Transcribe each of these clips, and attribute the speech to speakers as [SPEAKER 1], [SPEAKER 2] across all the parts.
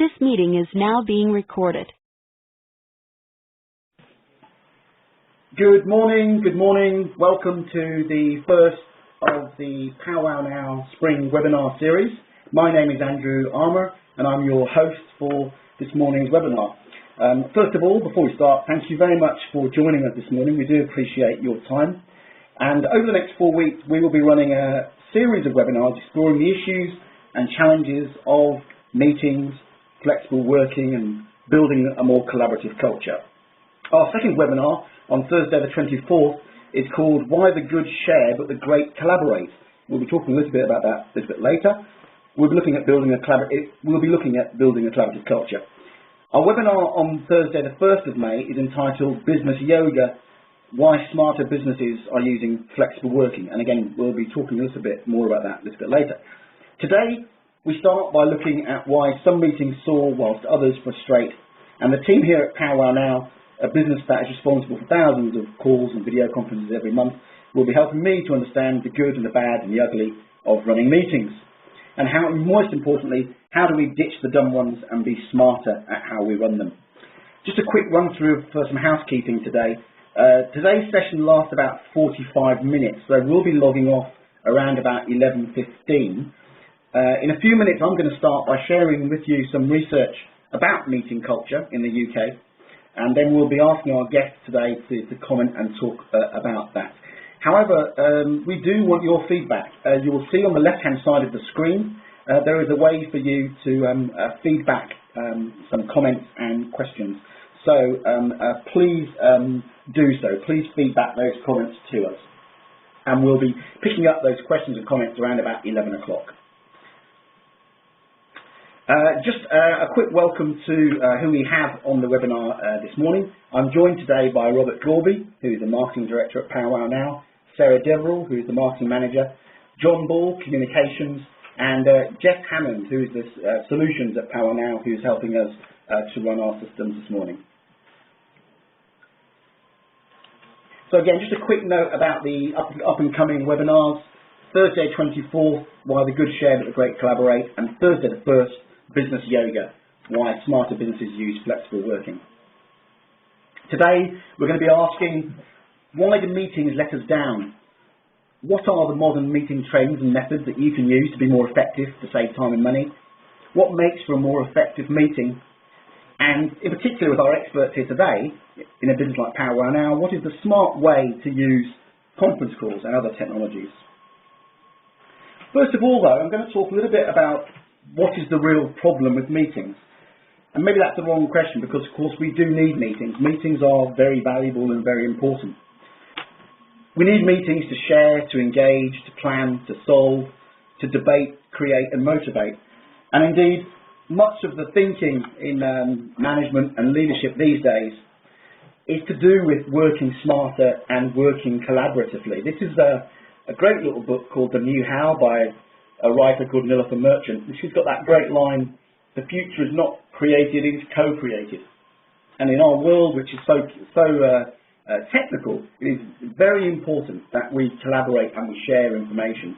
[SPEAKER 1] This meeting is now being recorded.
[SPEAKER 2] Good morning, good morning. Welcome to the first of the Powwow Now Spring webinar series. My name is Andrew Armour and I'm your host for this morning's webinar. First of all, before we start, thank you very much for joining us this morning. We do appreciate your time. And over the next 4 weeks, we will be running a series of webinars exploring the issues and challenges of meetings, flexible working and building a more collaborative culture. Our second webinar on Thursday the 24th is called Why the Good Share but the Great Collaborate. We'll be talking a little bit about that a little bit later. We'll be looking at building a collaborative culture. Our webinar on Thursday the 1st of May is entitled Business Yoga, Why Smarter Businesses Are Using Flexible Working. And again, we'll be talking a little bit more about that a little bit later. Today, we start by looking at why some meetings soar whilst others frustrate. And the team here at Powwow Now, a business that is responsible for thousands of calls and video conferences every month, will be helping me to understand the good and the bad and the ugly of running meetings. And how, most importantly, how do we ditch the dumb ones and be smarter at how we run them? Just a quick run through for some housekeeping today. Today's session lasts about 45 minutes, so we'll be logging off around about 11:15. In a few minutes, I'm going to start by sharing with you some research about meeting culture in the UK, and then we'll be asking our guests today to comment and talk about that. However, we do want your feedback. You will see on the left-hand side of the screen, there is a way for you to feedback some comments and questions. So please do so. Please feedback those comments to us. And we'll be picking up those questions and comments around about 11 o'clock. Just a quick welcome to who we have on the webinar this morning. I'm joined today by Robert Gorby, who is the Marketing Director at Powwow Now, Sarah Deverell, who is the Marketing Manager, John Ball, Communications, and Jeff Hammond, who is the Solutions at Powwow Now, who's helping us to run our systems this morning. So again, just a quick note about the up and coming webinars. Thursday 24th, Why the Good Share but the Great Collaborate, and Thursday the 1st, Business Yoga, Why Smarter Businesses Use Flexible Working. Today, we're going to be asking, why do meetings let us down? What are the modern meeting trends and methods that you can use to be more effective to save time and money? What makes for a more effective meeting? And in particular, with our experts here today, in a business like Powwow Now, what is the smart way to use conference calls and other technologies? First of all, though, I'm going to talk a little bit about what is the real problem with meetings. And maybe that's the wrong question because, of course, we do need meetings. Meetings are very valuable and very important. We need meetings to share, to engage, to plan, to solve, to debate, create and motivate. And indeed, much of the thinking in management and leadership these days is to do with working smarter and working collaboratively. This is a great little book called The New How by a writer called Nilofer Merchant. She's got that great line, the future is not created, it is co-created. And in our world, which is so technical, it is very important that we collaborate and we share information.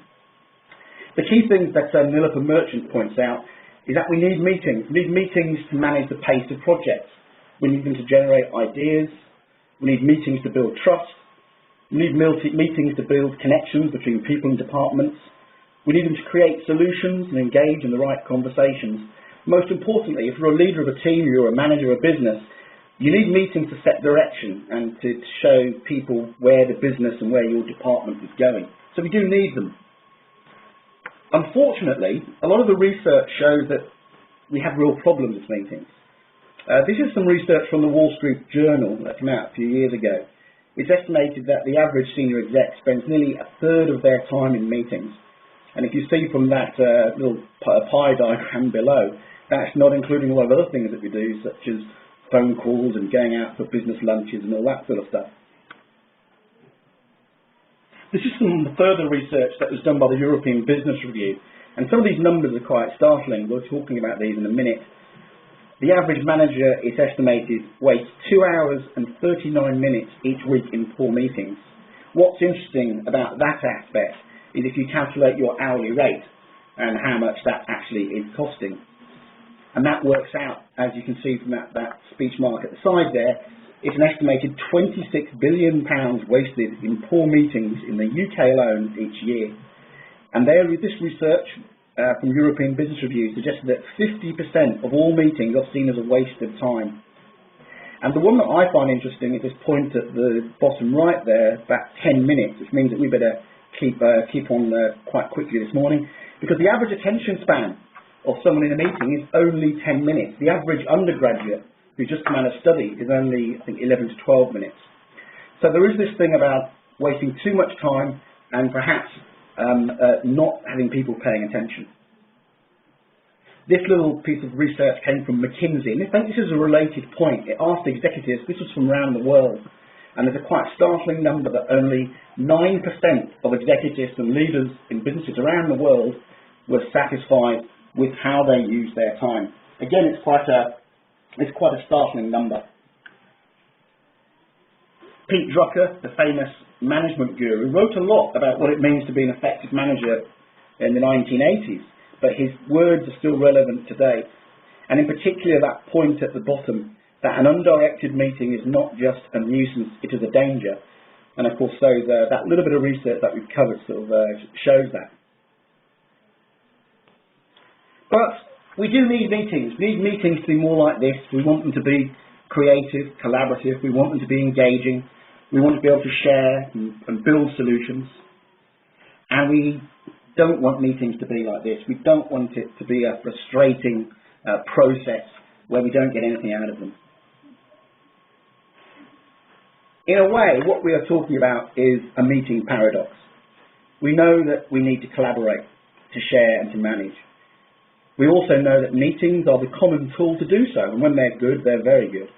[SPEAKER 2] The key thing that Nilofer Merchant points out is that we need meetings. We need meetings to manage the pace of projects. We need them to generate ideas. We need meetings to build trust. We need meetings to build connections between people and departments. We need them to create solutions and engage in the right conversations. Most importantly, if you're a leader of a team, you're a manager of a business, you need meetings to set direction and to show people where the business and where your department is going. So we do need them. Unfortunately, a lot of the research shows that we have real problems with meetings. This is some research from the Wall Street Journal that came out a few years ago. It's estimated that the average senior exec spends nearly a third of their time in meetings. And if you see from that little pie diagram below, that's not including a lot of other things that we do, such as phone calls and going out for business lunches and all that sort of stuff. This is some further research that was done by the European Business Review. And some of these numbers are quite startling. We're talking about these in a minute. The average manager, it's estimated, wastes 2 hours and 39 minutes each week in poor meetings. What's interesting about that aspect is if you calculate your hourly rate and how much that actually is costing. And that works out, as you can see from that speech mark at the side there, it's an estimated £26 billion wasted in poor meetings in the UK alone each year. And this research from European Business Review suggested that 50% of all meetings are seen as a waste of time. And the one that I find interesting is this point at the bottom right there, about 10 minutes, which means that we better keep on quite quickly this morning, because the average attention span of someone in a meeting is only 10 minutes. The average undergraduate who just come out of study is only, I think, 11 to 12 minutes. So there is this thing about wasting too much time and perhaps not having people paying attention. This little piece of research came from McKinsey, and I think this is a related point. It asked executives, this was from around the world, and there's a quite startling number that only 9% of executives and leaders in businesses around the world were satisfied with how they use their time. Again, it's quite a startling number. Pete Drucker, the famous management guru, wrote a lot about what it means to be an effective manager in the 1980s, but his words are still relevant today. And in particular, that point at the bottom, that an undirected meeting is not just a nuisance, it is a danger. And of course, that little bit of research that we've covered sort of shows that. But we do need meetings. We need meetings to be more like this. We want them to be creative, collaborative. We want them to be engaging. We want to be able to share and build solutions. And we don't want meetings to be like this. We don't want it to be a frustrating process where we don't get anything out of them. In a way, what we are talking about is a meeting paradox. We know that we need to collaborate, to share and to manage. We also know that meetings are the common tool to do so, and when they're good, they're very good.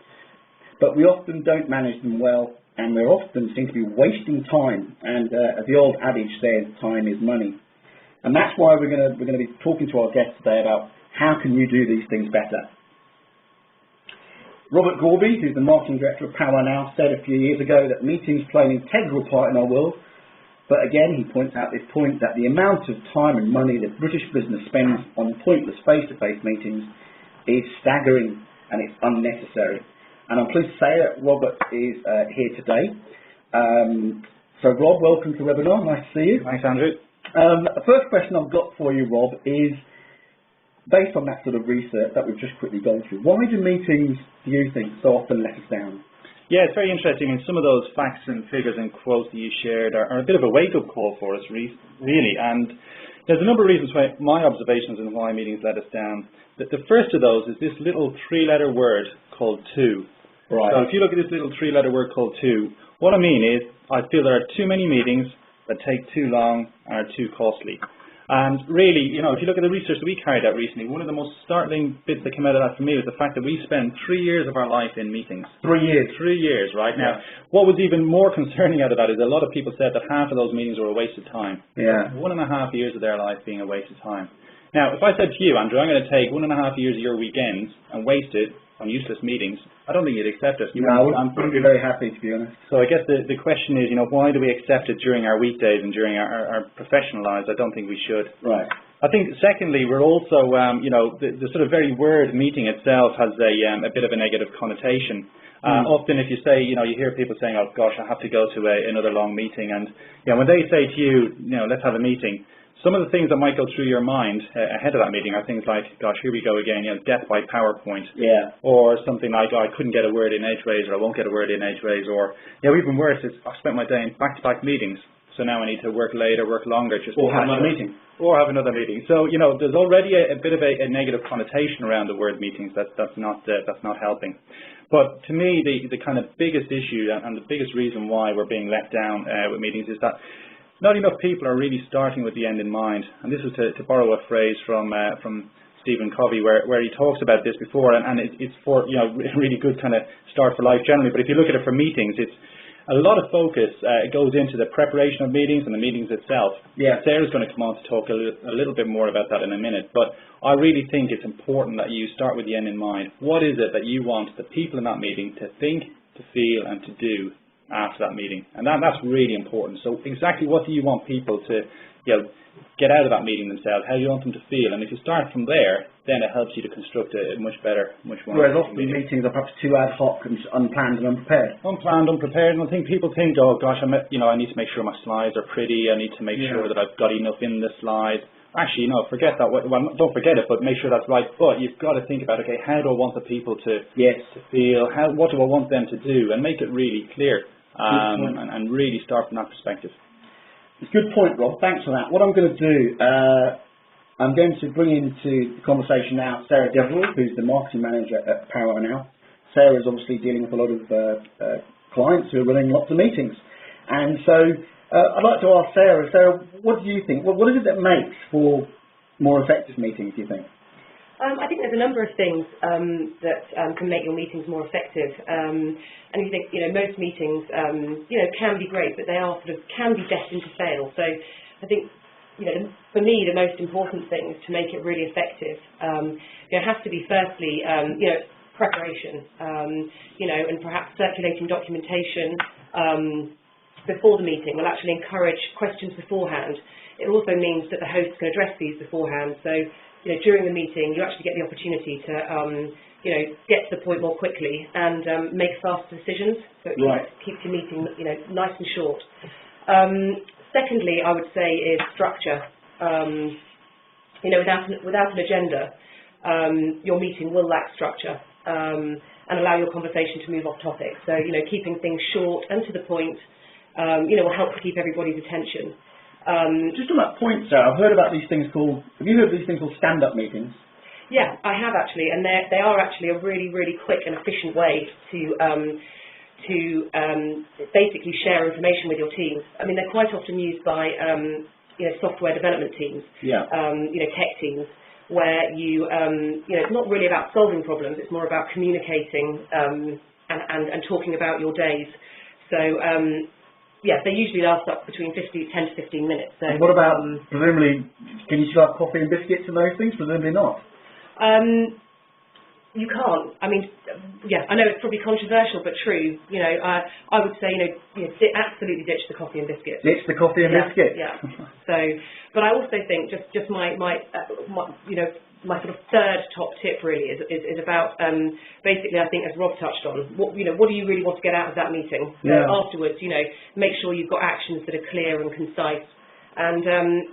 [SPEAKER 2] But we often don't manage them well, and we often seem to be wasting time, and as the old adage says, time is money. And that's why we're going to be talking to our guests today about how can you do these things better. Robert Gorby, who's the marketing director of Power Now, said a few years ago that meetings play an integral part in our world. But again, he points out this point that the amount of time and money that British business spends on pointless face-to-face meetings is staggering and it's unnecessary. And I'm pleased to say that Robert is here today. So Rob, welcome to the webinar. Nice to see you.
[SPEAKER 3] Thanks, Andrew.
[SPEAKER 2] The first question I've got for you, Rob, is based on that sort of research that we've just quickly gone through. Why do meetings, do you think, so often let us down?
[SPEAKER 3] Yeah, it's very interesting, and some of those facts and figures and quotes that you shared are a bit of a wake-up call for us, really. And there's a number of reasons why my observations and why meetings let us down. The first of those is this little three-letter word called to.
[SPEAKER 2] Right.
[SPEAKER 3] So if you look at this little three-letter word called to, what I mean is I feel there are too many meetings that take too long and are too costly. And really, you know, if you look at the research that we carried out recently, one of the most startling bits that came out of that for me was the fact that we spend 3 years of our life in meetings.
[SPEAKER 2] 3 years?
[SPEAKER 3] 3 years, right?
[SPEAKER 2] Yeah.
[SPEAKER 3] Now, what was even more concerning out of that is a lot of people said that half of those meetings were a waste of time.
[SPEAKER 2] Yeah.
[SPEAKER 3] 1.5 years of their life being a waste of time. Now, if I said to you, Andrew, I'm going to take 1.5 years of your weekends and waste it on useless meetings, I don't think you'd accept it.
[SPEAKER 2] No, I wouldn't be very happy, to be honest.
[SPEAKER 3] So I guess the question is, you know, why do we accept it during our weekdays and during our professional lives? I don't think we should.
[SPEAKER 2] Right.
[SPEAKER 3] I think, secondly, we're also, you know, the sort of very word meeting itself has a bit of a negative connotation. Often if you say, you know, you hear people saying, oh gosh, I have to go to another long meeting, and, you know, when they say to you, you know, let's have a meeting, some of the things that might go through your mind ahead of that meeting are things like, gosh, here we go again, you know, death by PowerPoint.
[SPEAKER 2] Yeah.
[SPEAKER 3] Or something like, oh, I couldn't get a word in edgeways, or I won't get a word in edgeways, or, you know, even worse is I've spent my day in back-to-back meetings, so now I need to work later, work longer.
[SPEAKER 2] Or have another meeting.
[SPEAKER 3] Or have another meeting. So, you know, there's already a bit of a negative connotation around the word meetings that's not helping. But to me, the kind of biggest issue and the biggest reason why we're being let down with meetings is that not enough people are really starting with the end in mind. And this is to borrow a phrase from Stephen Covey, where he talks about this before, and it's for, you know, really good kind of start for life generally. But if you look at it for meetings, it's a lot of focus goes into the preparation of meetings and the meetings itself.
[SPEAKER 2] Yeah.
[SPEAKER 3] Sarah's going to come on to talk a little bit more about that in a minute, but I really think it's important that you start with the end in mind. What is it that you want the people in that meeting to think, to feel, and to do after that meeting? And that's really important. So exactly what do you want people to, you know, get out of that meeting themselves? How do you want them to feel? And if you start from there, then it helps you to construct a much better, much more.
[SPEAKER 2] Whereas often meetings are perhaps too ad hoc and just unplanned and unprepared.
[SPEAKER 3] Unplanned, unprepared, and I think people think, oh gosh, I need to make sure my slides are pretty. I need to make sure that I've got enough in the slides. Actually, no, forget that. Well, don't forget it, but make sure that's right. But you've got to think about, okay, how do I want the people to feel? What do I want them to do? And make it really clear, and really start from that perspective.
[SPEAKER 2] It's a good point, Rob. Thanks for that. What I'm going to do, I'm going to bring into the conversation now Sarah Deverell, who's the marketing manager at Power Now. Sarah is obviously dealing with a lot of clients who are running lots of meetings. And so I'd like to ask Sarah, what do you think? What is it that makes for more effective meetings, do you think?
[SPEAKER 4] I think there's a number of things that can make your meetings more effective. And you think, most meetings, can be great, but they are can be destined to fail. So I think, for me, the most important thing to make it really effective, has to be firstly, preparation, and perhaps circulating documentation before the meeting will actually encourage questions beforehand. It also means that the host can address these beforehand. So, during the meeting, you actually get the opportunity to, get to the point more quickly and make faster decisions. So it keeps your meeting, nice and short. Secondly, I would say is structure. Without an agenda, your meeting will lack structure and allow your conversation to move off topic. So, keeping things short and to the point, will help to keep everybody's attention.
[SPEAKER 2] Just on that point, Sarah, I've heard about these things called, have you heard of these things called stand-up meetings?
[SPEAKER 4] Yeah, I have actually, and they are actually a really, really quick and efficient way to basically share information with your teams. I mean, they're quite often used by software development teams, tech teams, where it's not really about solving problems, it's more about communicating and talking about your days. So, they usually last up between 10 to 15 minutes. So,
[SPEAKER 2] and what about, presumably, can you still have coffee and biscuits and those things? Presumably not.
[SPEAKER 4] You can't. I mean, I know it's probably controversial, but true. I would say, absolutely ditch the coffee and biscuits.
[SPEAKER 2] Ditch the coffee and biscuits.
[SPEAKER 4] Yeah. So, but I also think just my sort of third top tip really is about basically, I think, as Rob touched on, what do you really want to get out of that meeting? Afterwards, make sure you've got actions that are clear and concise. And,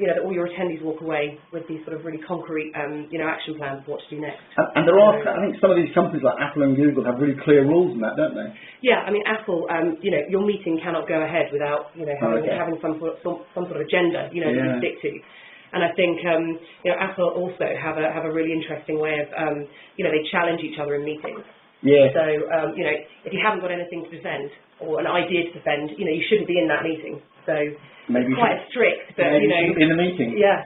[SPEAKER 4] that all your attendees walk away with these sort of really concrete, action plans of what to do next.
[SPEAKER 2] And there are, I think some of these companies like Apple and Google have really clear rules in that, don't they?
[SPEAKER 4] Yeah, I mean, Apple, your meeting cannot go ahead without, having some sort of agenda, that you stick to. And I think, Apple also have a really interesting way of, they challenge each other in meetings.
[SPEAKER 2] Yeah.
[SPEAKER 4] So, if you haven't got anything to defend or an idea to defend, you shouldn't be in that meeting. So
[SPEAKER 2] maybe
[SPEAKER 4] it's quite strict, but
[SPEAKER 2] maybe in the meeting.
[SPEAKER 4] Yeah.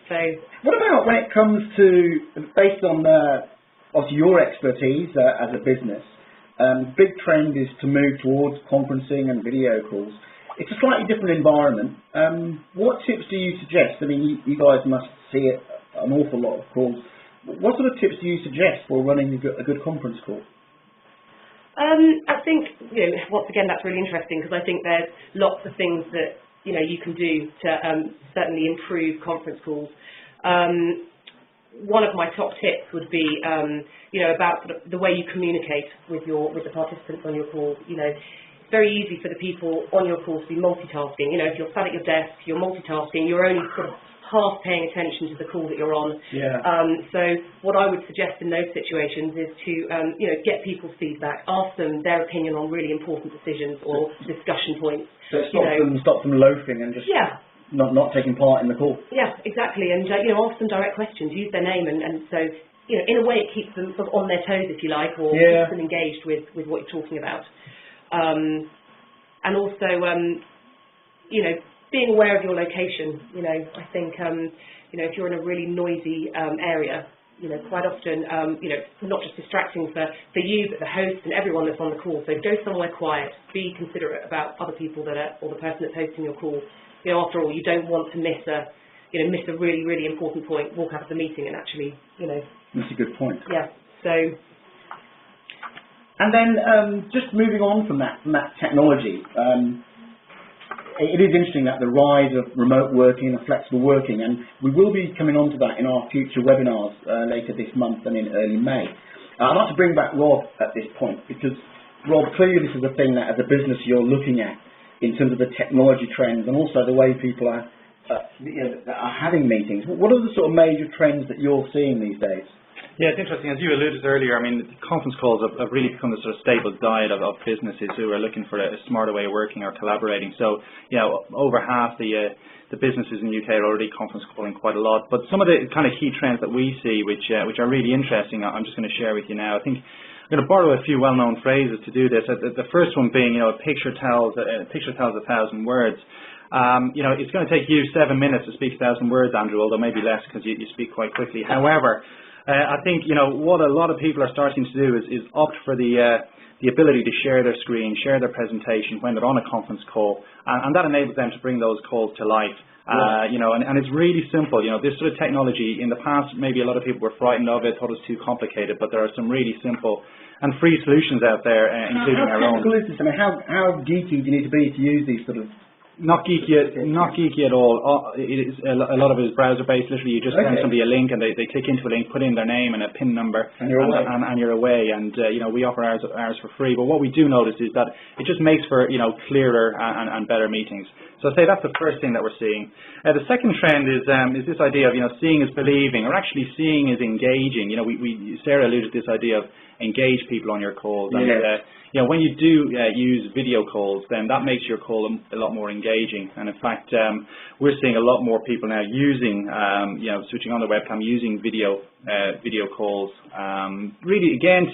[SPEAKER 4] So
[SPEAKER 2] what about when it comes to, based on obviously your expertise as a business, big trend is to move towards conferencing and video calls. It's a slightly different environment. What tips do you suggest? I mean, you guys must see it an awful lot of calls. What sort of tips do you suggest for running a good conference call?
[SPEAKER 4] I think, once again, that's really interesting because I think there's lots of things that, you can do to certainly improve conference calls. One of my top tips would be, about sort of the way you communicate with the participants on your call. It's very easy for the people on your call to be multitasking. If you're sat at your desk, you're multitasking, you're only sort of half paying attention to the call that you're on.
[SPEAKER 2] Yeah.
[SPEAKER 4] So what I would suggest in those situations is to, get people's feedback, ask them their opinion on really important decisions or discussion points.
[SPEAKER 2] So stop them loafing and just not taking part in the call. Yeah,
[SPEAKER 4] exactly. And, ask them direct questions, use their name. And so, in a way it keeps them sort of on their toes, if you like, or keeps them engaged with what you're talking about. And also, being aware of your location. I think, if you're in a really noisy area, quite often, not just distracting for you, but the host and everyone that's on the call. So go somewhere quiet, be considerate about other people or the person that's hosting your call. After all, you don't want to miss a really, really important point, walk out of the meeting and actually,
[SPEAKER 2] That's a good point.
[SPEAKER 4] Yeah, so.
[SPEAKER 2] And then just moving on from that technology, it is interesting that the rise of remote working and flexible working, and we will be coming on to that in our future webinars later this month and in early May. I'd like to bring back Rob at this point, because Rob, clearly this is a thing that as a business you're looking at in terms of the technology trends and also the way people are, that are having meetings. What are the sort of major trends that you're seeing these days?
[SPEAKER 3] Yeah, it's interesting. As you alluded earlier, I mean, conference calls have really become the sort of stable diet of businesses who are looking for a smarter way of working or collaborating. So, over half the businesses in the UK are already conference calling quite a lot. But some of the kind of key trends that we see, which are really interesting, I'm just going to share with you now. I think I'm going to borrow a few well-known phrases to do this. The first one being, a picture tells 1,000 words. It's going to take you 7 minutes to speak 1,000 words, Andrew, although maybe less because you speak quite quickly. However, I think what a lot of people are starting to do is opt for the ability to share their screen, share their presentation when they're on a conference call, and that enables them to bring those calls to life. And it's really simple. This sort of technology, in the past, maybe a lot of people were frightened of it, thought it was too complicated, but there are some really simple and free solutions out there, including our own.
[SPEAKER 2] How technical is this? I mean, how geeky do you need to be to use these sort of?
[SPEAKER 3] Not geeky at all. It is, a lot of it is browser-based. Literally, you just send somebody a link, and they click into a link, put in their name and a PIN number,
[SPEAKER 2] and you're away.
[SPEAKER 3] And you're away. And we offer ours for free. But what we do notice is that it just makes for clearer and better meetings. So I'd say that's the first thing that we're seeing. The second trend is this idea of seeing is believing, or actually seeing is engaging. Sarah alluded to this idea of engage people on your calls.
[SPEAKER 2] Yes.
[SPEAKER 3] And, when you do use video calls, then that makes your call a lot more engaging. And in fact, we're seeing a lot more people now using, switching on the webcam, using video calls. Really, again,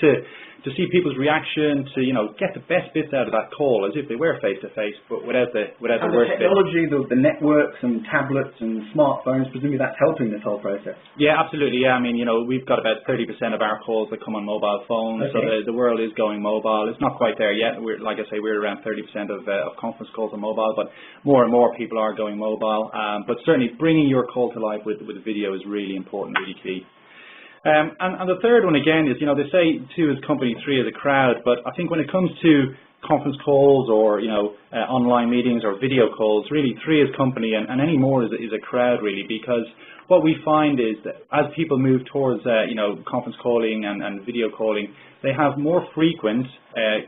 [SPEAKER 3] to see people's reaction, to get the best bits out of that call, as if they were face to face, but without the worst bits.
[SPEAKER 2] Technology, the networks and tablets and smartphones, presumably that's helping this whole process.
[SPEAKER 3] Yeah, absolutely. Yeah, I mean, we've got about 30% of our calls that come on mobile phones, so the world is going mobile. It's not quite there yet. Like I say, we're around 30% of conference calls on mobile, but more and more people are going mobile. But certainly, bringing your call to life with video is really important, really key. And the third one, again, is, they say 2 is company, 3 is a crowd, but I think when it comes to conference calls or, online meetings or video calls, really 3 is company and any more is a crowd, really, because what we find is that as people move towards, conference calling and video calling, they have more frequent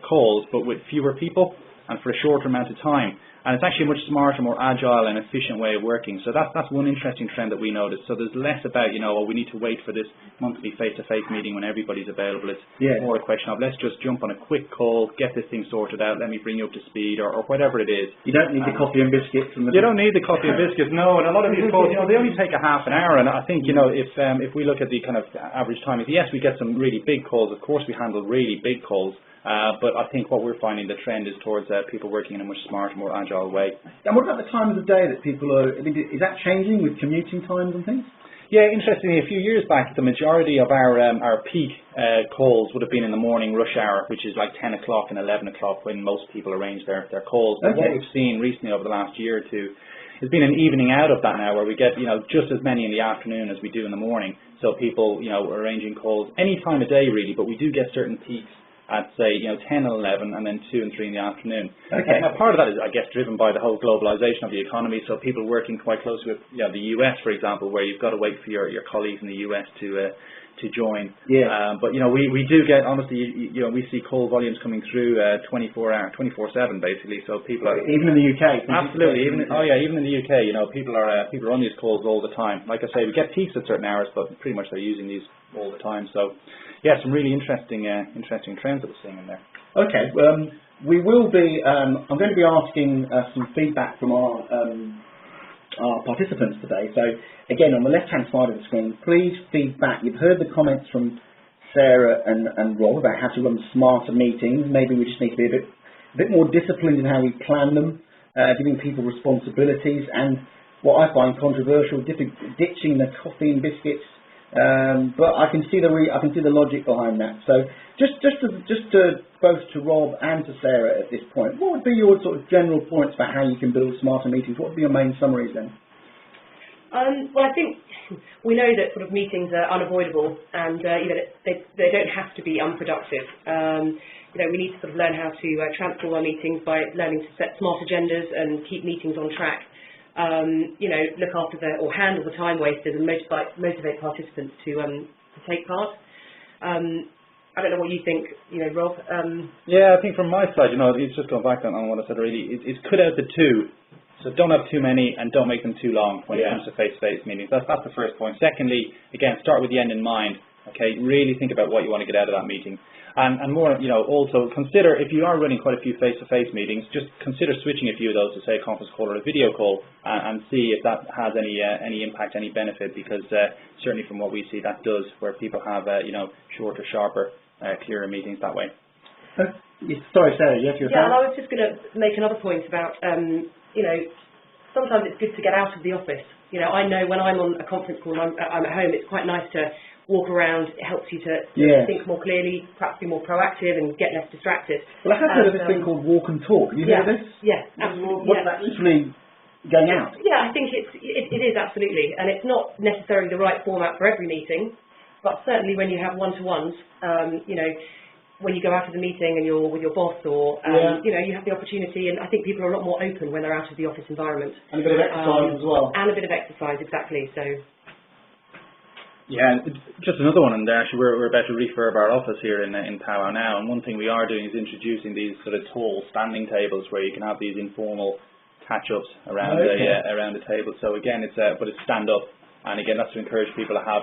[SPEAKER 3] calls, but with fewer people and for a shorter amount of time. And it's actually a much smarter, more agile and efficient way of working. So that's one interesting trend that we noticed. So there's less about, we need to wait for this monthly face-to-face meeting when everybody's available. It's more a question of, let's just jump on a quick call, get this thing sorted out, let me bring you up to speed, or whatever it is.
[SPEAKER 2] You don't need the coffee and biscuits.
[SPEAKER 3] You don't need the coffee and biscuits, no. And a lot of these calls, they only take a half an hour. And I think, if we look at the kind of average time, yes, we get some really big calls. Of course, we handle really big calls. But I think what we're finding the trend is towards people working in a much smarter, more agile way.
[SPEAKER 2] And what about the time of the day that people are, is that changing with commuting times and things?
[SPEAKER 3] Yeah, interestingly, a few years back, the majority of our peak calls would have been in the morning rush hour, which is like 10 o'clock and 11 o'clock when most people arrange their calls. But what we've seen recently over the last year or two has been an evening out of that now, where we get, just as many in the afternoon as we do in the morning. So people, arranging calls any time of day, really, but we do get certain peaks at, say, 10 and 11, and then 2 and 3 in the afternoon.
[SPEAKER 2] Okay.
[SPEAKER 3] Now, part of that is, I guess, driven by the whole globalization of the economy, so people working quite closely with the US, for example, where you've got to wait for your colleagues in the US to join.
[SPEAKER 2] Yeah.
[SPEAKER 3] But, we do get, honestly, we see call volumes coming through 24/7, basically, so people are...
[SPEAKER 2] Even in the UK?
[SPEAKER 3] Absolutely. Even in the UK, people are on these calls all the time. Like I say, we get peaks at certain hours, but pretty much they're using these all the time, so... Yeah, some really interesting trends that we're seeing in there.
[SPEAKER 2] Okay, we will be. I'm going to be asking some feedback from our participants today. So again, on the left-hand side of the screen, please feedback. You've heard the comments from Sarah and Rob about how to run smarter meetings. Maybe we just need to be a bit more disciplined in how we plan them, giving people responsibilities, and what I find controversial, ditching the coffee and biscuits. But I can see the logic behind that. So just to both to Rob and to Sarah at this point, what would be your sort of general points about how you can build smarter meetings? What would be your main summaries then?
[SPEAKER 4] Well, I think we know that sort of meetings are unavoidable, and they don't have to be unproductive. We need to sort of learn how to transform our meetings by learning to set smart agendas and keep meetings on track. Look after or handle the time wasters and motivate participants to take part. I don't know what you think, Rob.
[SPEAKER 3] Yeah, I think from my side, it's just going back on what I said already. It's cut out the two. So don't have too many and don't make them too long when it comes to face-to-face meetings. That's the first point. Secondly, again, start with the end in mind. Okay, really think about what you want to get out of that meeting. And more, also consider, if you are running quite a few face-to-face meetings, just consider switching a few of those to, say, a conference call or a video call and see if that has any impact, any benefit, because certainly from what we see, that does, where people have, shorter, sharper, clearer meetings that way.
[SPEAKER 2] Sorry, Sarah, yes, you're
[SPEAKER 4] saying? Yeah, and I was just going to make another point about, sometimes it's good to get out of the office. I know when I'm on a conference call and I'm at home, it's quite nice to walk around. It helps you to think more clearly, perhaps be more proactive and get less distracted.
[SPEAKER 2] Well, I have heard of this thing called walk and talk. Have you heard of this?
[SPEAKER 4] Yeah, absolutely.
[SPEAKER 2] What's that literally going out?
[SPEAKER 4] Yeah, I think it is absolutely. And it's not necessarily the right format for every meeting, but certainly when you have one-to-ones, when you go out of the meeting and you're with your boss or, you have the opportunity, and I think people are a lot more open when they're out of the office environment.
[SPEAKER 2] And a bit of exercise as well.
[SPEAKER 4] And a bit of exercise, exactly. So.
[SPEAKER 3] Yeah, just another one, and actually we're about to refurb our office here in Powwow now, and one thing we are doing is introducing these sort of tall standing tables where you can have these informal catch-ups around around the table. So again, it's stand up, and again that's to encourage people to have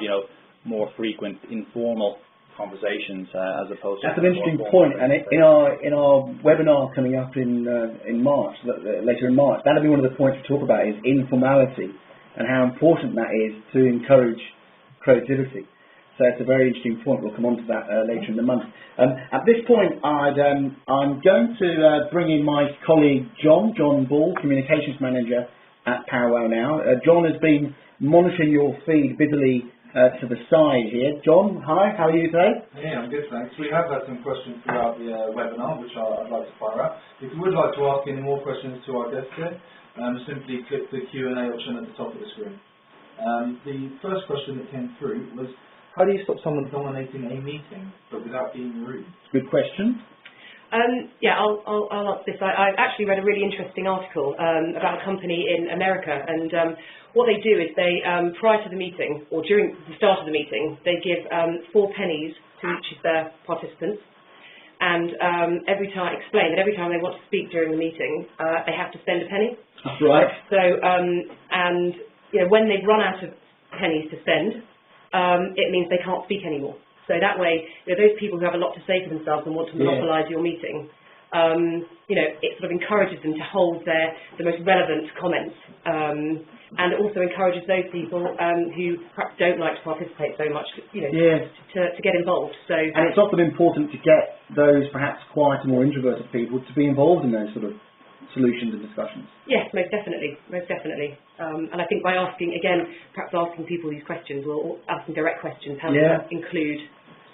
[SPEAKER 3] more frequent informal conversations as opposed to.
[SPEAKER 2] That's an interesting point, and in our webinar coming up in March, later in March, that'll be one of the points we talk about is informality and how important that is to encourage creativity. So it's a very interesting point. We'll come on to that later in the month. At this point, I'm going to bring in my colleague John Ball, Communications Manager at Powwow now. John has been monitoring your feed busily to the side here. John, hi, how are you today?
[SPEAKER 5] Yeah, I'm good, thanks. We have had some questions throughout the webinar, which I'd like to fire up. If you would like to ask any more questions to our guests here, simply click the Q&A option at the top of the screen. The first question that came through was, how do you stop someone dominating a meeting, but without being rude?
[SPEAKER 2] Good question.
[SPEAKER 4] I'll answer this. I actually read a really interesting article about a company in America, and what they do is they, prior to the meeting, or during the start of the meeting, they give 4 pennies to each of their participants, and every time they want to speak during the meeting, they have to spend a penny.
[SPEAKER 2] Right.
[SPEAKER 4] So, when they've run out of pennies to spend, it means they can't speak anymore. So that way, those people who have a lot to say for themselves and want to monopolise your meeting, it sort of encourages them to hold the most relevant comments, and it also encourages those people who perhaps don't like to participate so much, to get involved. So,
[SPEAKER 2] and it's often important to get those perhaps quieter, more introverted people to be involved in those sort of solutions and discussions.
[SPEAKER 4] Yes, most definitely. And I think by perhaps asking people these questions, or asking direct questions, how to include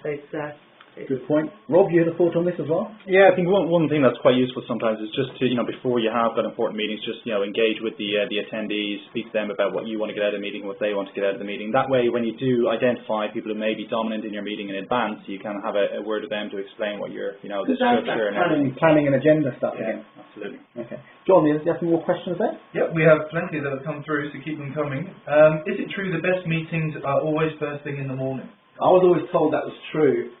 [SPEAKER 4] those.
[SPEAKER 2] Good point. Rob, you had a thought on this as well?
[SPEAKER 3] Yeah, I think one thing that's quite useful sometimes is just to, before you have got important meetings, just, engage with the attendees, speak to them about what you want to get out of the meeting, what they want to get out of the meeting. That way, when you do identify people who may be dominant in your meeting in advance, you can have a word with them to explain what your, the structure and everything.
[SPEAKER 2] Planning and agenda stuff again.
[SPEAKER 3] Absolutely.
[SPEAKER 2] Okay. John, do you have some more questions there?
[SPEAKER 5] Yep, we have plenty that have come through, so keep them coming. Is it true the best meetings are always first thing in the morning?
[SPEAKER 2] I was always told that was true.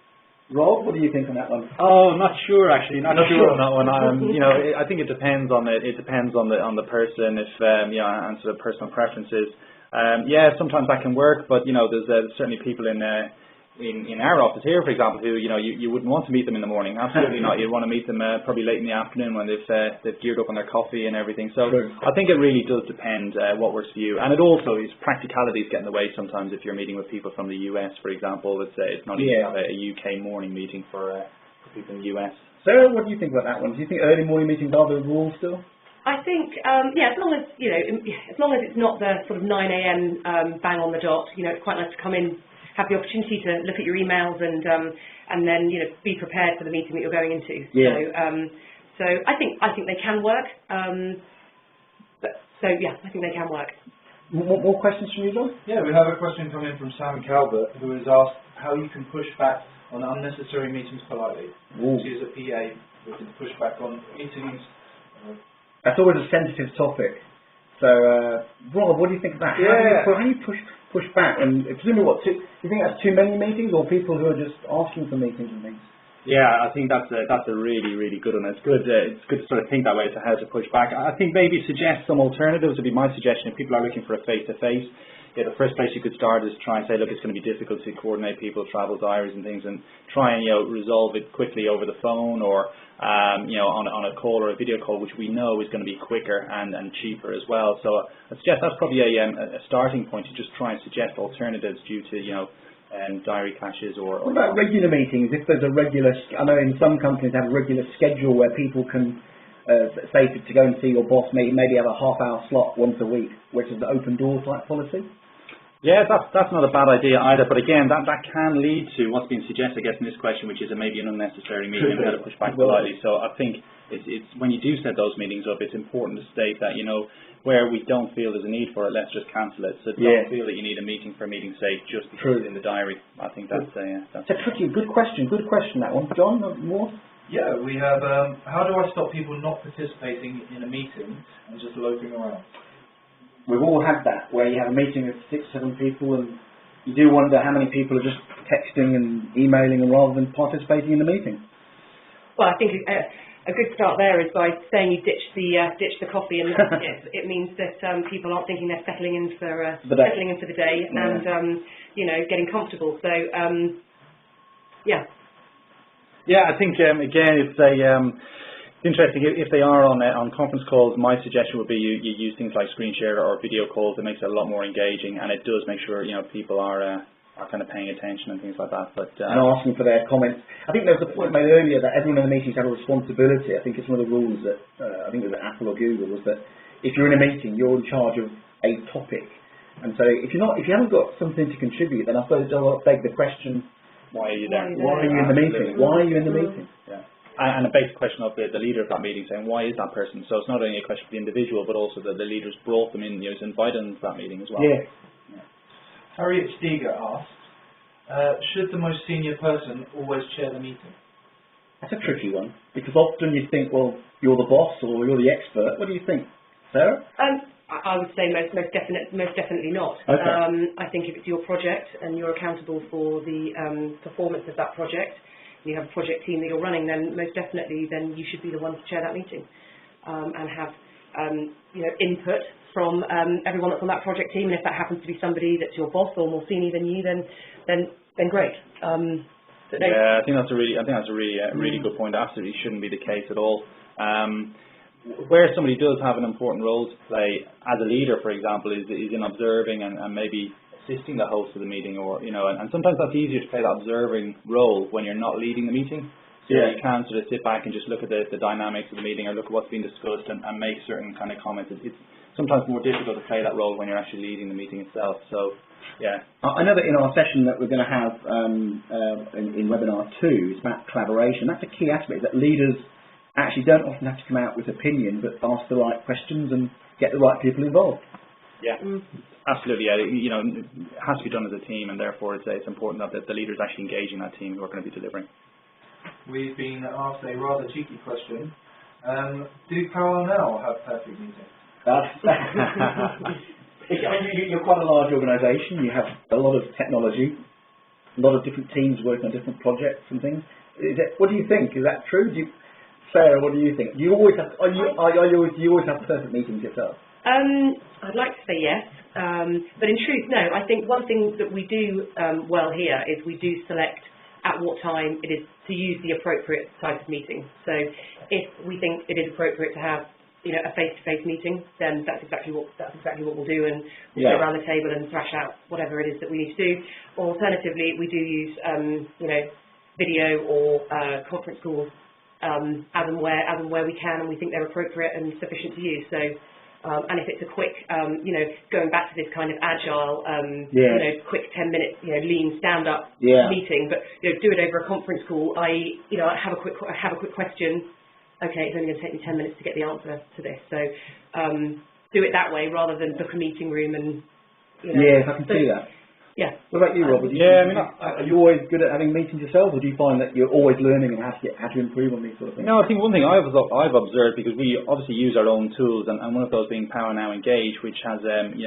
[SPEAKER 2] Rob, what do you think on that one?
[SPEAKER 3] Oh, I'm not sure actually. Not sure on that one. I think it depends on the person, if and sort of personal preferences. Sometimes that can work, but there's certainly people in our office here, for example, who you wouldn't want to meet them in the morning. Absolutely not. You'd want to meet them probably late in the afternoon when they've geared up on their coffee and everything. So
[SPEAKER 2] True.
[SPEAKER 3] I think it really does depend what works for you, and it also is practicalities get in the way sometimes. If you're meeting with people from the US, for example, it's not easy to have a UK morning meeting for people in the US.
[SPEAKER 2] Sarah, what do you think about that one? Do you think early morning meetings are the rule still?
[SPEAKER 4] I think, as long as it's not the sort of 9 a.m. Bang on the dot, it's quite nice to come in, have the opportunity to look at your emails and then be prepared for the meeting that you're going into.
[SPEAKER 2] Yeah.
[SPEAKER 4] So I think they can work. I think they can work.
[SPEAKER 2] More questions from you, John?
[SPEAKER 5] Yeah, we have a question coming from Sam Calvert, who has asked how you can push back on unnecessary meetings politely.
[SPEAKER 2] Ooh.
[SPEAKER 5] She is a PA, we can push back on meetings.
[SPEAKER 2] That's always a sensitive topic. So, Rob, what do you think of that?
[SPEAKER 3] Yeah.
[SPEAKER 2] How do you push back? And presumably, do you think that's too many meetings, or people who are just asking for meetings and things?
[SPEAKER 3] Yeah, I think that's a really, really good one. It's good to sort of think that way as to how to push back. I think maybe suggest some alternatives would be my suggestion. If people are looking for a face-to-face, the first place you could start is try and say, look, it's going to be difficult to coordinate people's travel diaries and things, and try and resolve it quickly over the phone or on a call or a video call, which we know is going to be quicker and cheaper as well. So I suggest that's probably a starting point to just try and suggest alternatives due to diary clashes or.
[SPEAKER 2] What about regular meetings? If there's a regular, I know in some companies have a regular schedule where people can say to go and see your boss, maybe have a half-hour slot once a week, which is the open door type policy.
[SPEAKER 3] Yeah, that's not a bad idea either. But again, that can lead to what's been suggested, I guess, in this question, which is maybe an unnecessary meeting and how to push back politely. So I think it's when you do set those meetings up, it's important to state that where we don't feel there's a need for it, let's just cancel it. So don't feel that you need a meeting for meeting's sake just because it's in the diary. I think that's
[SPEAKER 2] a tricky, good question that one. John, more?
[SPEAKER 5] Yeah, we have, how do I stop people not participating in a meeting and just loafing around?
[SPEAKER 2] We've all had that, where you have a meeting of 6-7 people and you do wonder how many people are just texting and emailing rather than participating in the meeting.
[SPEAKER 4] Well, I think a good start there is by saying you ditch the coffee, and it means that people aren't thinking they're settling in for the day and getting comfortable. So yeah.
[SPEAKER 3] Yeah, I think again it's interesting if they are on conference calls. My suggestion would be you use things like screen share or video calls. It makes it a lot more engaging, and it does make sure people are kind of paying attention and things like that. But
[SPEAKER 2] and asking for their comments. I think there was a point made earlier that everyone in the meetings had a responsibility. I think it's one of the rules that I think it was at Apple or Google, was that if you're in a meeting, you're in charge of a topic. And so if you haven't got something to contribute, then I suppose I'll beg the question:
[SPEAKER 3] why are you there?
[SPEAKER 2] Why are you in the meeting? Why are you in the meeting?
[SPEAKER 3] Yeah. And a basic question of the leader of that meeting saying, why is that person? So it's not only a question for the individual, but also that the leaders brought them in, invited them to that meeting as well.
[SPEAKER 2] Yeah.
[SPEAKER 5] Harriet Steger asks, should the most senior person always chair the meeting?
[SPEAKER 2] That's a tricky one, because often you think, well, you're the boss or you're the expert. What do you think, Sarah?
[SPEAKER 4] I would say most definitely not.
[SPEAKER 2] Okay.
[SPEAKER 4] I think if it's your project and you're accountable for the performance of that project, you have a project team that you're running, then most definitely then you should be the one to chair that meeting and have input from everyone that's on that project team. And if that happens to be somebody that's your boss or more senior than you, then great.
[SPEAKER 3] I think that's a really good point. Absolutely shouldn't be the case at all. Where somebody does have an important role to play as a leader, for example, is in observing and maybe assisting the host of the meeting, or and sometimes that's easier to play that observing role when you're not leading the meeting. So you can sort of sit back and just look at the dynamics of the meeting or look at what's being discussed and make certain kind of comments. It's sometimes more difficult to play that role when you're actually leading the meeting itself. So yeah.
[SPEAKER 2] I know that in our session that we're going to have in webinar 2 is about collaboration. That's a key aspect, that leaders actually don't often have to come out with opinion, but ask the right questions and get the right people involved.
[SPEAKER 3] Yeah. Absolutely, yeah. It has to be done as a team, and therefore it's important that the leaders actually engaging that team who are going to be delivering.
[SPEAKER 5] We've been asked a rather cheeky question. Do Carl now have perfect meetings?
[SPEAKER 2] You're quite a large organisation. You have a lot of technology, a lot of different teams working on different projects and things. What do you think? Is that true? Sarah, what do you think? Do you always have perfect meetings yourself?
[SPEAKER 4] I'd like to say yes, but in truth, no. I think one thing that we do well here is we do select at what time it is to use the appropriate type of meeting. So if we think it is appropriate to have a face-to-face meeting, then that's exactly what we'll do, and we'll sit around the table and thrash out whatever it is that we need to do. Or alternatively, we do use video or conference calls as and where we can, and we think they're appropriate and sufficient to use. So. And if it's a quick, going back to this kind of agile, quick 10-minute, lean stand-up meeting, but do it over a conference call. I have a quick question. Okay, it's only going to take me 10 minutes to get the answer to this. So do it that way rather than book a meeting room and, you know.
[SPEAKER 2] Yes, I can see that.
[SPEAKER 4] Yeah.
[SPEAKER 2] What about you, Robert? Are you always good at having meetings yourself, or do you find that you're always learning and how to improve on these sort of things?
[SPEAKER 3] No, I think one thing I've observed, because we obviously use our own tools, and one of those being Power Now Engage, which has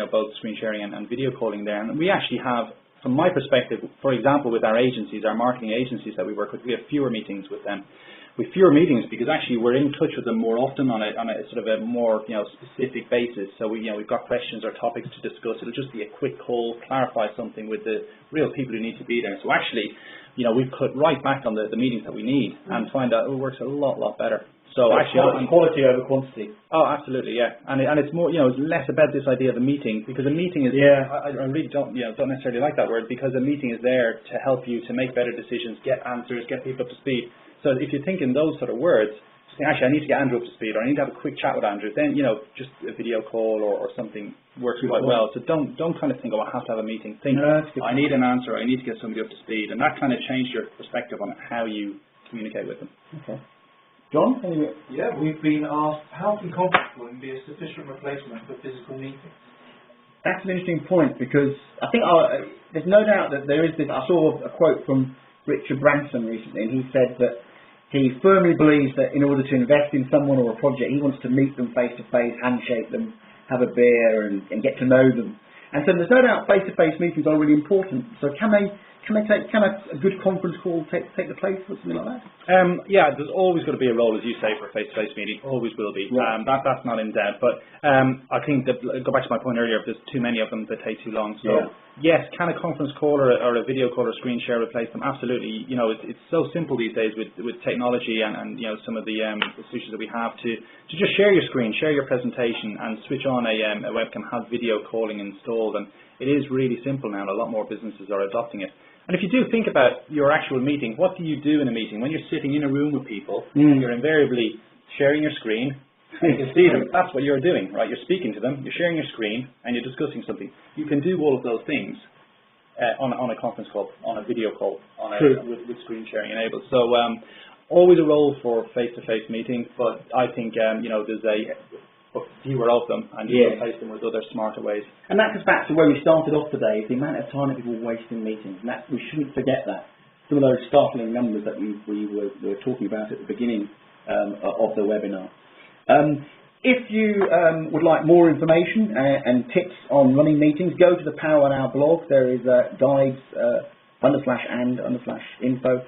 [SPEAKER 3] both screen sharing and video calling there, and we actually have, from my perspective, for example, with our agencies, our marketing agencies that we work with, we have fewer meetings with them. With fewer meetings because actually we're in touch with them more often on a sort of a more specific basis. So we've got questions or topics to discuss. It'll just be a quick call, clarify something with the real people who need to be there. So actually, we cut right back on the meetings that we need and find out it works a lot better. So actually,
[SPEAKER 2] quality over quantity.
[SPEAKER 3] Oh, absolutely, yeah. And it's more, it's less about this idea of a meeting, because a meeting is.
[SPEAKER 2] Yeah.
[SPEAKER 3] I really don't necessarily like that word, because a meeting is there to help you to make better decisions, get answers, get people up to speed. So if you think in those sort of words, say, actually, I need to get Andrew up to speed, or I need to have a quick chat with Andrew, then, just a video call or something works quite well. So don't kind of think, I have to have a meeting. Think, I need an answer, I need to get somebody up to speed. And that kind of changed your perspective on how you communicate with them.
[SPEAKER 2] Okay. John?
[SPEAKER 5] Yeah, we've been asked, how can conference calling be a sufficient replacement for physical meetings?
[SPEAKER 2] That's an interesting point, because I think there's no doubt that there is this. I saw a quote from Richard Branson recently, and he said that he firmly believes that in order to invest in someone or a project, he wants to meet them face to face, handshake them, have a beer, and get to know them. And so there's no doubt face-to-face meetings are really important. So can a good conference call take the place for something like that?
[SPEAKER 3] Yeah, there's always going to be a role, as you say, for a face-to-face meeting. Always will be.
[SPEAKER 2] Right.
[SPEAKER 3] That's not in doubt. But I think that, go back to my point earlier, if there's too many of them, they take too long. So yes, can a conference call or a video call or screen share replace them? Absolutely. It's so simple these days with technology and some of the solutions that we have to just share your screen, share your presentation, and switch on a webcam, have video calling installed. And it is really simple now, and a lot more businesses are adopting it. And if you do think about your actual meeting, what do you do in a meeting? When you're sitting in a room with people, you're invariably sharing your screen. You can see them. That's what you're doing, right? You're speaking to them, you're sharing your screen, and you're discussing something. You can do all of those things on a conference call, on a video call, with screen sharing enabled. So always a role for face-to-face meetings, but I think there's fewer of them, and you replace them with other smarter ways.
[SPEAKER 2] And that goes back to where we started off today, the amount of time that people waste in meetings. And we shouldn't forget that. Some of those startling numbers that we were talking about at the beginning of the webinar. If you would like more information and tips on running meetings, go to the Power Now blog. There is guides /and/info.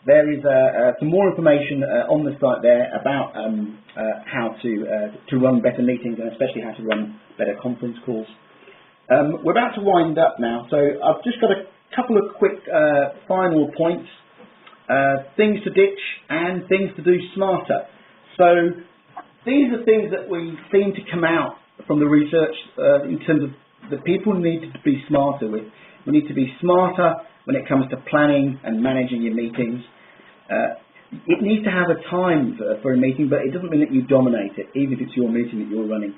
[SPEAKER 2] There is some more information on the site there about how to run better meetings, and especially how to run better conference calls. We're about to wind up now, so I've just got a couple of quick final points. Things to ditch and things to do smarter. So these are things that we seem to come out from the research in terms of the people need to be smarter with. We need to be smarter when it comes to planning and managing your meetings. It needs to have a time for a meeting, but it doesn't mean that you dominate it, even if it's your meeting that you're running.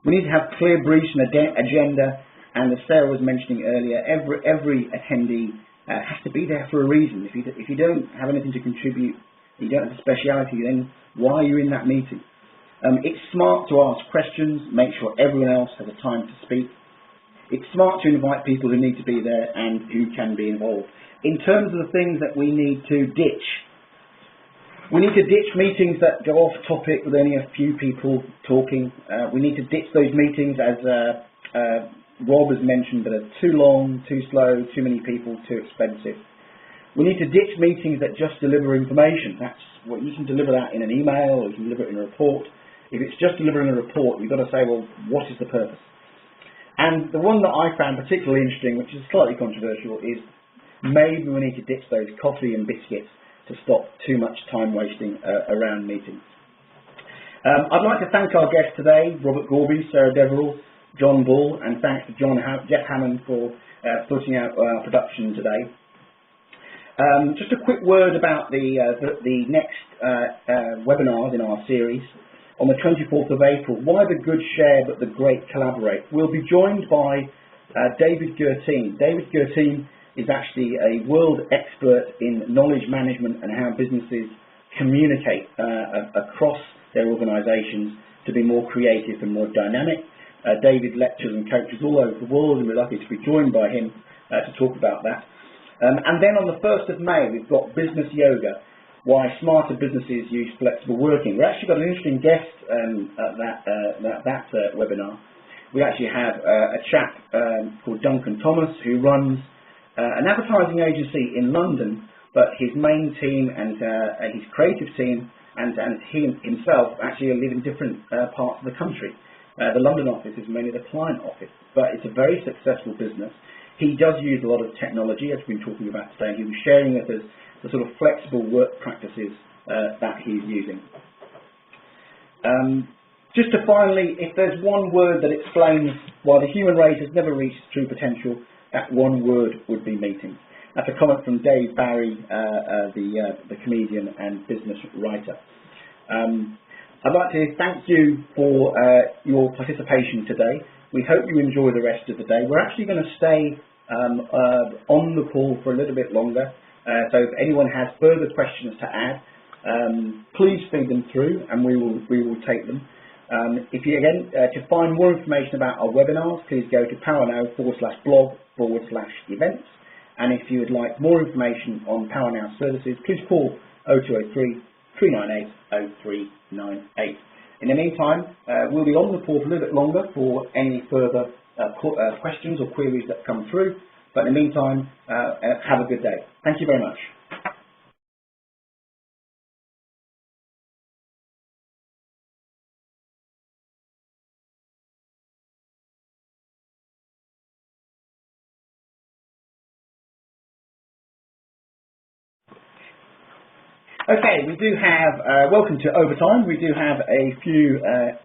[SPEAKER 2] We need to have clear briefs and agenda, and as Sarah was mentioning earlier, every attendee has to be there for a reason. If you don't have anything to contribute, you don't have a speciality, then why are you in that meeting? It's smart to ask questions, make sure everyone else has a time to speak. It's smart to invite people who need to be there and who can be involved. In terms of the things that we need to ditch, we need to ditch meetings that go off topic with only a few people talking. We need to ditch those meetings, as Rob has mentioned, that are too long, too slow, too many people, too expensive. We need to ditch meetings that just deliver information. That's what you can deliver that in an email, or you can deliver it in a report. If it's just delivering a report, you've got to say, well, what is the purpose? And the one that I found particularly interesting, which is slightly controversial, is maybe we need to ditch those coffee and biscuits to stop too much time wasting around meetings. I'd like to thank our guests today, Robert Gorby, Sarah Deverell, John Bull, and thanks to Jeff Hammond for sorting out our production today. Just a quick word about the next webinars in our series. On the 24th of April, why the good share but the great collaborate. We'll be joined by David Gertine. David Gertine is actually a world expert in knowledge management and how businesses communicate across their organisations to to be more creative and more dynamic. David lectures and coaches all over the world, and we're lucky to be joined by him to talk about that. And then on the 1st of May, we've got Business Yoga, Why Smarter Businesses Use Flexible Working. We've actually got an interesting guest at that webinar. We actually have a chap called Duncan Thomas, who runs an advertising agency in London, but his main team and his creative team and he himself actually live in different parts of the country. The London office is mainly the client office, but it's a very successful business. He does use a lot of technology, as we've been talking about today. He was sharing with us the sort of flexible work practices that he's using. Just to finally, if there's one word that explains why the human race has never reached true potential, that one word would be meetings. That's a comment from Dave Barry, the comedian and business writer. I'd like to thank you for your participation today. We hope you enjoy the rest of the day. We're actually going to stay on the call for a little bit longer. So if anyone has further questions to add, please feed them through and we will take them. If you again, to find more information about our webinars, please go to powernow.blog/events. And if you would like more information on PowerNow services, please call 0203 398 0398. In the meantime, we'll be on the call for a little bit longer for any further questions or queries that come through. But in the meantime, have a good day. Thank you very much. Okay, we do have, welcome to Overtime. We do have a few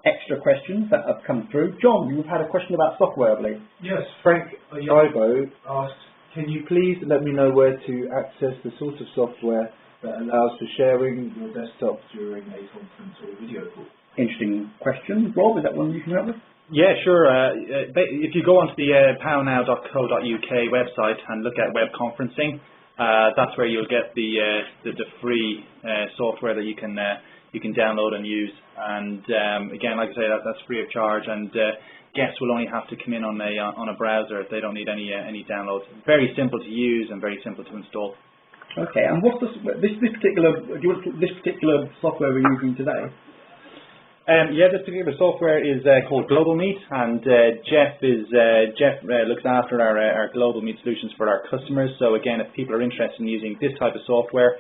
[SPEAKER 2] extra questions that have come through. John, you've had a question about software, I believe.
[SPEAKER 5] Yes, Frank Ivo asked, can you please let me know where to access the sort of software that allows for sharing your desktop during a conference or video call?
[SPEAKER 2] Interesting question. Rob, is that one you can help with?
[SPEAKER 3] Yeah, sure. If you go onto the powernow.co.uk website and look at web conferencing, that's where you'll get the free software that you can download and use. And again, like I say, that's free of charge, and guests will only have to come in on a browser. They don't need any downloads. Very simple to use and very simple to install.
[SPEAKER 2] Okay, and what's this particular software we're using today?
[SPEAKER 3] Yeah, this particular software is called Global Meet, and Jeff looks after our Global Meet solutions for our customers. So again, if people are interested in using this type of software,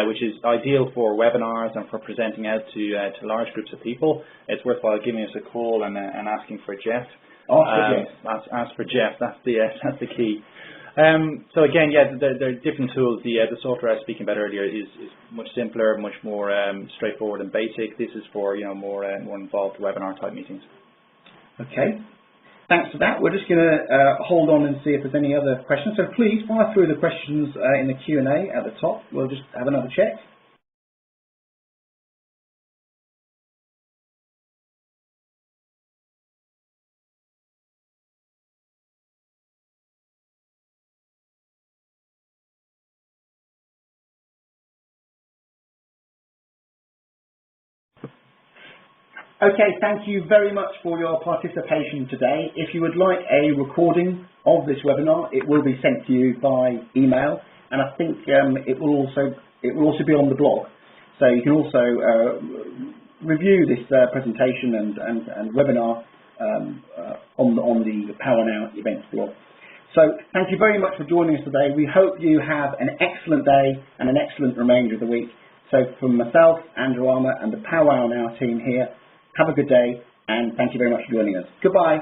[SPEAKER 3] which is ideal for webinars and for presenting out to large groups of people, it's worthwhile giving us a call and asking for Jeff. Ask for Jeff. That's the key. So again, yeah, there are different tools. The software I was speaking about earlier is much simpler, much more straightforward and basic. This is for more involved webinar type meetings. Okay, thanks for that. We're just going to hold on and see if there's any other questions. So please fire through the questions in the Q&A at the top. We'll just have another check. Okay, thank you very much for your participation today. If you would like a recording of this webinar, it will be sent to you by email, and I think it will also be on the blog. So you can also review this presentation and webinar on the PowerNow events blog. So thank you very much for joining us today. We hope you have an excellent day and an excellent remainder of the week. So from myself, Andrew Armour, and the PowerNow team here, have a good day, and thank you very much for joining us. Goodbye.